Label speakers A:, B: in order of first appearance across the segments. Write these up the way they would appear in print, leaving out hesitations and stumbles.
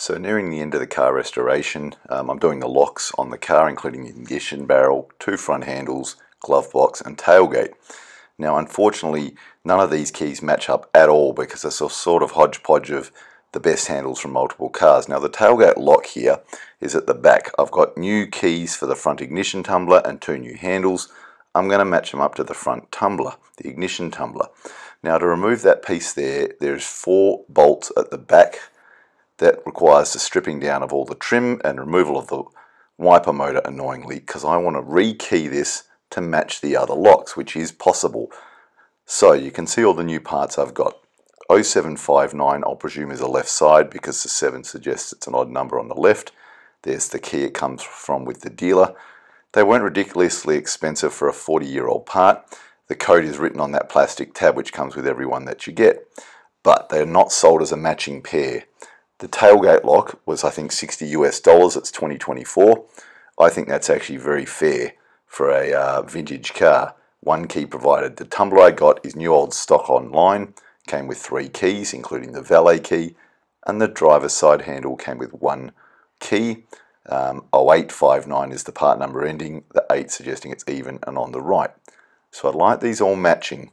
A: So nearing the end of the car restoration, I'm doing the locks on the car, including the ignition barrel, two front handles, glove box and tailgate. Now unfortunately none of these keys match up at all because it's a sort of hodgepodge of the best handles from multiple cars. Now the tailgate lock here is at the back. I've got new keys for the front ignition tumbler and two new handles. I'm going to match them up to the front tumbler, the ignition tumbler. Now to remove that piece there's 4 bolts at the back. That requires the stripping down of all the trim and removal of the wiper motor, annoyingly, because I want to rekey this to match the other locks, which is possible. So you can see all the new parts I've got. 0759 I'll presume is the left side because the 7 suggests it's an odd number on the left. There's the key it comes from with the dealer. They weren't ridiculously expensive for a 40-year-old part. The code is written on that plastic tab which comes with every one that you get, but they're not sold as a matching pair. The tailgate lock was, I think, $60 US. It's 2024. I think that's actually very fair for a vintage car. 1 key provided. The tumbler I got is new old stock online. Came with 3 keys, including the valet key, and the driver's side handle came with 1 key. 0859 is the part number ending, the 8 suggesting it's even and on the right. So I'd like these all matching.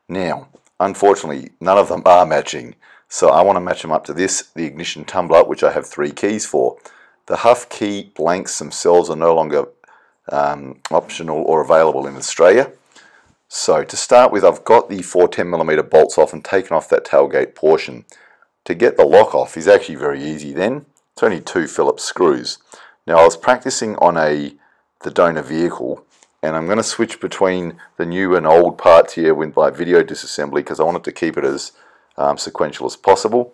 A: Now, unfortunately, none of them are matching. So I want to match them up to this, the ignition tumbler, which I have 3 keys for. The Huff key blanks themselves are no longer optional or available in Australia. So to start with, I've got the 4 10mm bolts off and taken off that tailgate portion. To get the lock off is actually very easy then. It's only 2 Phillips screws. Now I was practicing on the donor vehicle, and I'm going to switch between the new and old parts here by video disassembly because I wanted to keep it as sequential as possible.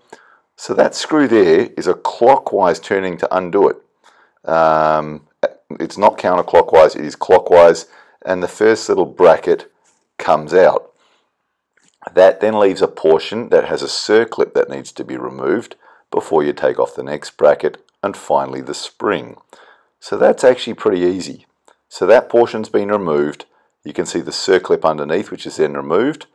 A: So that screw there is a clockwise turning to undo it. It's not counterclockwise, it is clockwise, and the first little bracket comes out. That then leaves a portion that has a circlip that needs to be removed before you take off the next bracket, and finally the spring. So that's actually pretty easy. So that portion's been removed. You can see the circlip underneath, which is then removed.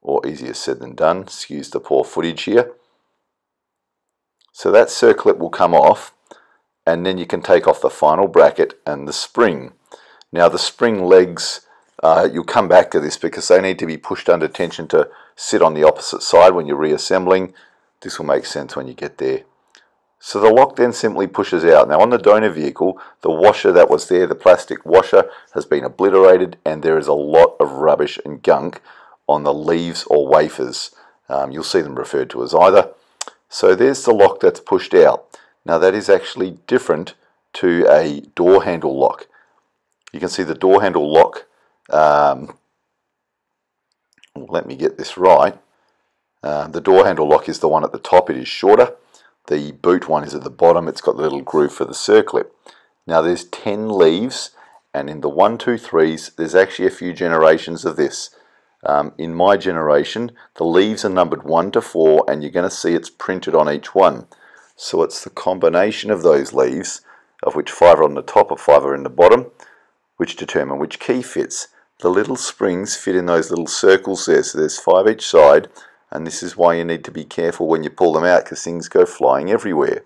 A: Or easier said than done, excuse the poor footage here. So that circlip will come off, and then you can take off the final bracket and the spring. Now the spring legs, you'll come back to this because they need to be pushed under tension to sit on the opposite side when you're reassembling. This will make sense when you get there. So the lock then simply pushes out. Now on the donor vehicle, the washer that was there, the plastic washer, has been obliterated, and there is a lot of rubbish and gunk on the leaves or wafers. You'll see them referred to as either. So there's the lock that's pushed out. Now that is actually different to a door handle lock. You can see the door handle lock, let me get this right, the door handle lock is the one at the top. It is shorter. The boot one is at the bottom. It's got the little groove for the circlip. Now there's 10 leaves, and in the 123s there's actually a few generations of this. In my generation, the leaves are numbered 1 to 4, and you're going to see it's printed on each one. So it's the combination of those leaves, of which 5 are on the top and 5 are in the bottom, which determine which key fits. The little springs fit in those little circles there, so there's 5 each side, and this is why you need to be careful when you pull them out because things go flying everywhere.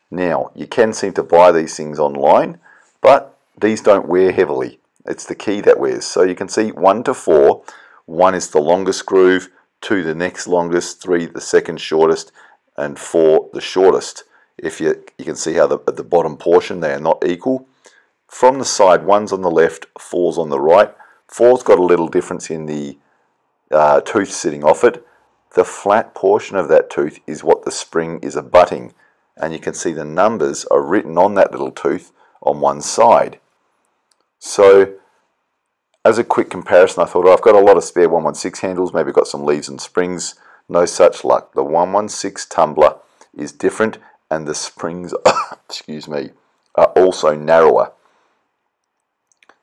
A: Now, you can seem to buy these things online, but these don't wear heavily. It's the key that wears. So you can see 1 to 4. 1 is the longest groove, 2 the next longest, 3 the second shortest, and 4 the shortest. If you can see how at the bottom portion they are not equal. From the side, 1's on the left, 4's on the right. 4's got a little difference in the tooth sitting off it. The flat portion of that tooth is what the spring is abutting, and you can see the numbers are written on that little tooth on one side. So as a quick comparison, I thought, oh, I've got a lot of spare 116 handles, maybe got some leaves and springs. No such luck. The 116 tumbler is different, and the springs excuse me, are also narrower.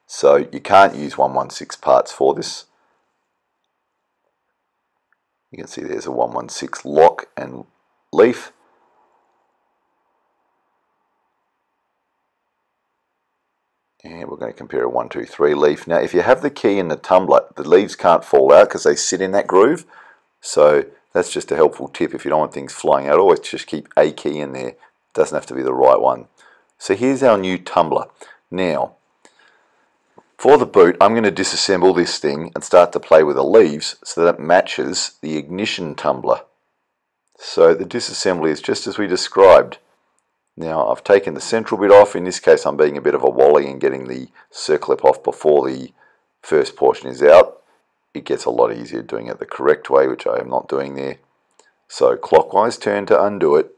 A: So you can't use 116 parts for this. You can see there's a 116 lock and leaf. And we're going to compare a 123 leaf. Now if you have the key in the tumbler, the leaves can't fall out because they sit in that groove. So That's just a helpful tip. If you don't want things flying out, always just keep a key in there. It doesn't have to be the right one. So here's our new tumbler. Now, for the boot, I'm going to disassemble this thing and start to play with the leaves so that it matches the ignition tumbler. So the disassembly is just as we described. Now I've taken the central bit off. In this case I'm being a bit of a wally and getting the circlip off before the first portion is out. It gets a lot easier doing it the correct way, which I am not doing there. So clockwise turn to undo it.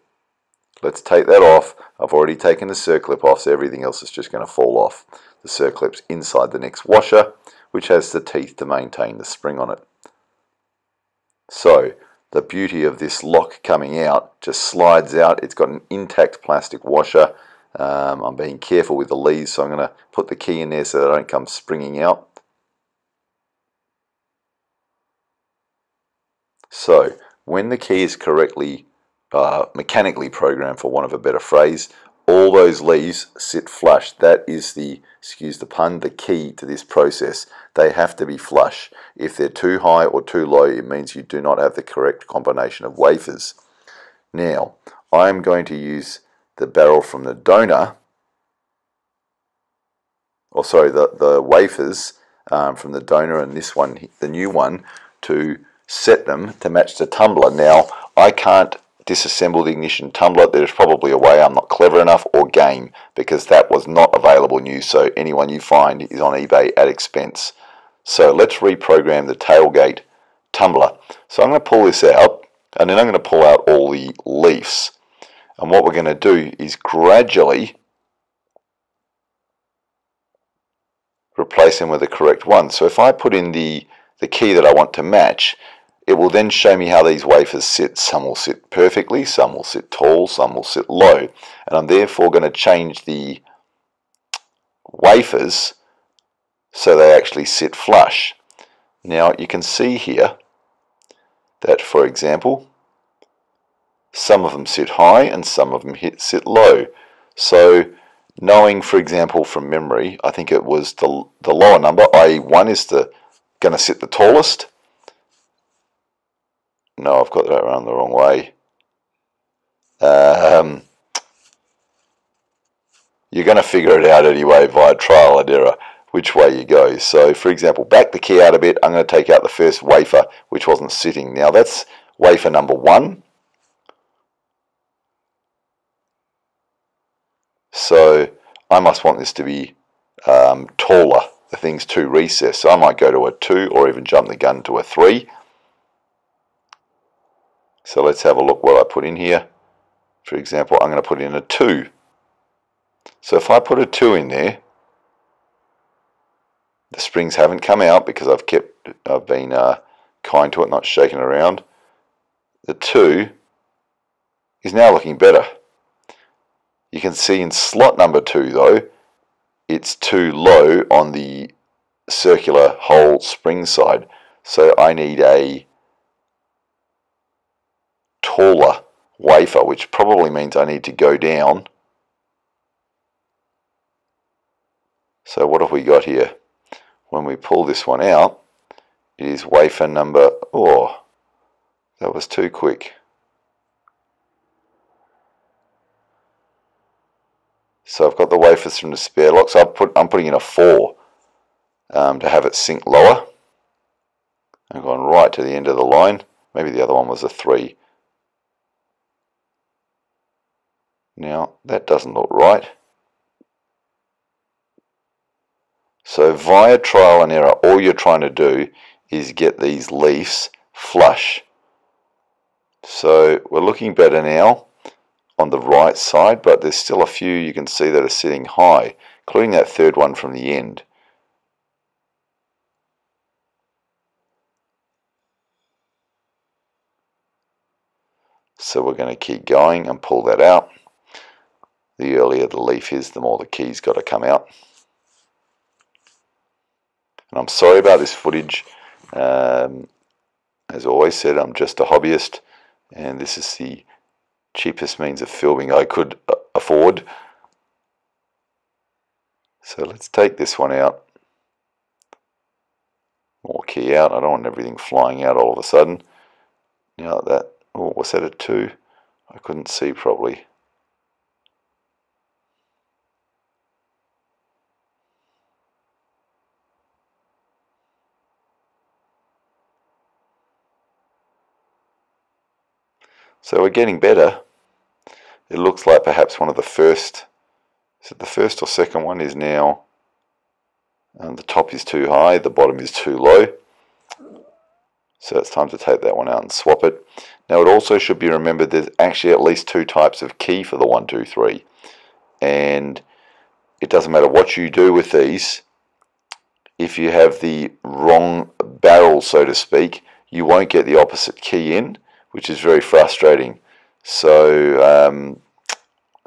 A: Let's take that off. I've already taken the circlip off, so everything else is just going to fall off. The circlip's inside the next washer, which has the teeth to maintain the spring on it. So the beauty of this lock coming out just slides out. It's got an intact plastic washer. I'm being careful with the leaves, so I'm going to put the key in there so they don't come springing out. So when the key is correctly mechanically programmed, for want of a better phrase, all those leaves sit flush. That is the, excuse the pun, the key to this process. They have to be flush. If they're too high or too low, it means you do not have the correct combination of wafers. Now, I'm going to use the barrel from the donor, or sorry, the wafers from the donor and this one, the new one, to set them to match the tumbler. Now, I can't disassemble the ignition tumbler. There's probably a way. I'm not clever enough, or game, because that was not available new, so anyone you find is on eBay at expense. So let's reprogram the tailgate tumbler. So I'm going to pull this out, and then I'm going to pull out all the leaves, and what we're going to do is gradually replace them with the correct one. So if I put in the key that I want to match, it will then show me how these wafers sit. Some will sit perfectly, some will sit tall, some will sit low. And I'm therefore going to change the wafers so they actually sit flush. Now you can see here that, for example, some of them sit high and some of them sit low. So knowing, for example, from memory, I think it was the lower number, i.e. 1 is going to sit the tallest. No, I've got that around the wrong way. You're going to figure it out anyway via trial and error which way you go. So for example, back the key out a bit, I'm going to take out the first wafer which wasn't sitting. Now that's wafer number 1. So I must want this to be taller. The thing's too recessed, so I might go to a 2 or even jump the gun to a 3. So let's have a look what I put in here. For example, I'm going to put in a 2. So if I put a 2 in there, the springs haven't come out because I've been kind to it, not shaking it around. The 2 is now looking better. You can see in slot number 2 though, it's too low on the circular hole spring side. So I need a taller wafer, which probably means I need to go down. So what have we got here? When we pull this one out, it is wafer number, oh, that was too quick. So I've got the wafers from the spare lock, so I'm putting in a 4 to have it sink lower. I've gone right to the end of the line. Maybe the other one was a 3. Now that doesn't look right. So via trial and error, all you're trying to do is get these leaves flush. So we're looking better now on the right side, but there's still a few you can see that are sitting high, including that third one from the end. So we're going to keep going and pull that out. The earlier the leaf is, the more the key's got to come out. And I'm sorry about this footage. As always said, I'm just a hobbyist, and this is the cheapest means of filming I could afford. So let's take this one out. More key out. I don't want everything flying out all of a sudden. Now that, oh, was that a 2? I couldn't see properly. So we're getting better. It looks like perhaps one of the first, is it the first or second one is now, the top is too high, the bottom is too low. So it's time to take that one out and swap it. Now it also should be remembered there's actually at least 2 types of key for the 123. And it doesn't matter what you do with these, if you have the wrong barrel, so to speak, you won't get the opposite key in, which is very frustrating. So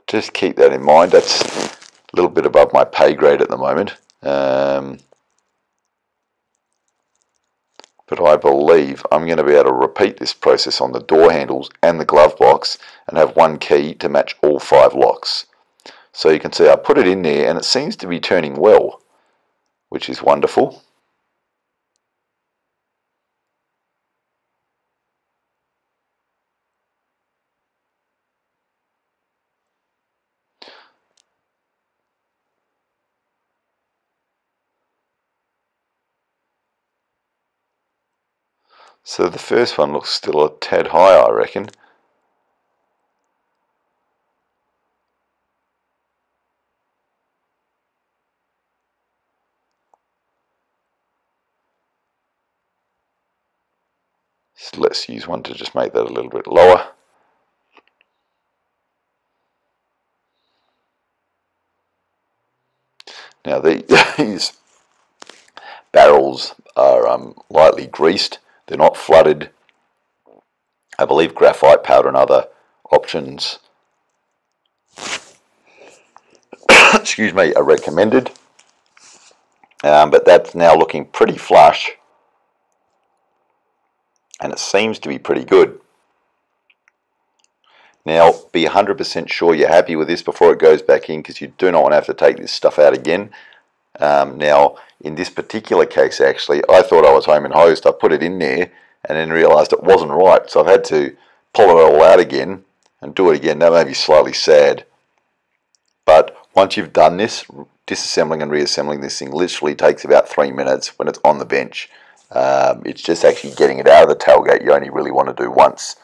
A: just keep that in mind. That's a little bit above my pay grade at the moment. But I believe I'm going to be able to repeat this process on the door handles and the glove box and have one key to match all 5 locks. So you can see I put it in there and it seems to be turning well, which is wonderful. So the first one looks still a tad high, I reckon. So let's use one to just make that a little bit lower. Now these barrels are lightly greased. They're not flooded. I believe graphite powder and other options excuse me, are recommended. But that's now looking pretty flush. And it seems to be pretty good. Now, be 100% sure you're happy with this before it goes back in, because you do not want to have to take this stuff out again. Now, in this particular case, actually, I thought I was home and hosed. I put it in there and then realised it wasn't right. So I've had to pull it all out again and do it again. That may be slightly sad. But once you've done this, disassembling and reassembling this thing literally takes about 3 minutes when it's on the bench. It's just actually getting it out of the tailgate you only really want to do once.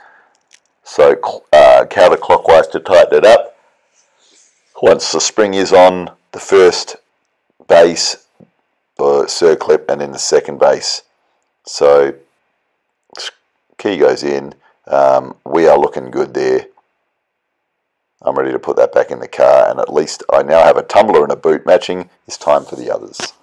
A: So counterclockwise to tighten it up. Once the spring is on the first base, the circlip, and then the second base. So key goes in. We are looking good there. I'm ready to put that back in the car, and at least I now have a tumbler and a boot matching. It's time for the others.